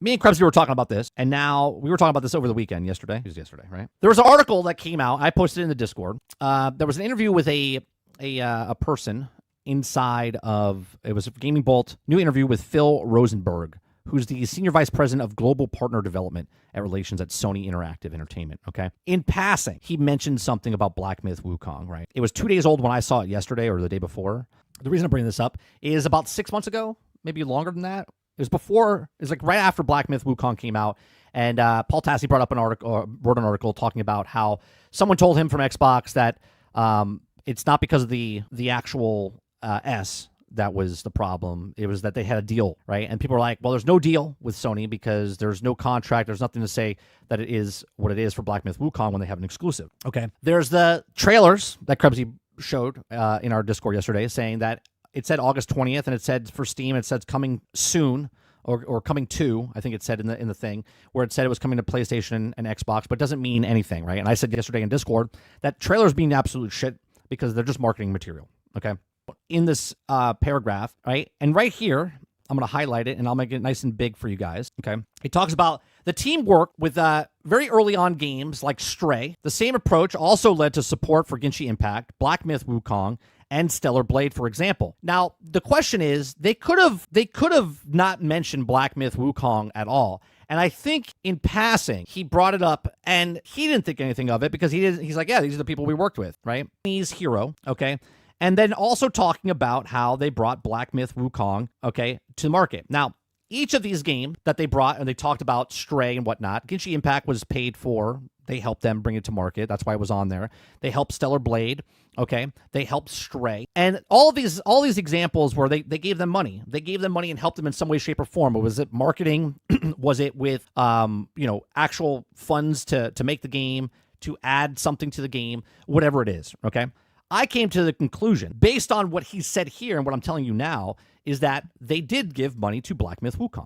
Me and Krebsy were talking about this, and now we were talking about this over the weekend, yesterday. It was yesterday, right? There was an article that came out. I posted it in the Discord. There was an interview with a person inside of, it was a Gaming Bolt, new interview with Phil Rosenberg, who's the Senior Vice President of Global Partner Development at Relations at Sony Interactive Entertainment, okay? In passing, he mentioned something about Black Myth Wukong, right? It was 2 days old when I saw it yesterday or the day before. The reason I'm bringing this up is about 6 months ago, maybe longer than that. It was before, it was like right after Black Myth Wukong came out, and Paul Tassi brought up an article, or wrote an article talking about how someone told him from Xbox that it's not because of the actual S that was the problem. It was that they had a deal, right? And people were like, well, there's no deal with Sony because there's no contract. There's nothing to say that it is what it is for Black Myth Wukong when they have an exclusive. Okay. There's the trailers that Krebsy showed in our Discord yesterday saying that it said August 20th, and it said for Steam, it says coming soon, or coming to, I think it said in the thing, where it said it was coming to PlayStation and Xbox, but it doesn't mean anything, right? And I said yesterday in Discord that trailers mean absolute shit because they're just marketing material, okay? In this paragraph, right? And right here, I'm going to highlight it, and I'll make it nice and big for you guys, okay? It talks about the team work with very early on games like Stray. The same approach also led to support for Genshin Impact, Black Myth Wukong, and Stellar Blade, for example. Now, the question is, they could have not mentioned Black Myth Wukong at all. And I think in passing, he brought it up, and he didn't think anything of it because he's like, yeah, these are the people we worked with, right? He's hero, okay? And then also talking about how they brought Black Myth Wukong, okay, to market. Now, each of these games that they brought, and they talked about Stray and whatnot, Genshin Impact was paid for. They helped them bring it to market. That's why it was on there. They helped Stellar Blade, okay? They helped Stray. And all these examples where they gave them money. They gave them money and helped them in some way, shape, or form. Was it marketing? Was it with, actual funds to make the game, to add something to the game, whatever it is, okay? I came to the conclusion, based on what he said here and what I'm telling you now, is that they did give money to Black Myth Wukong.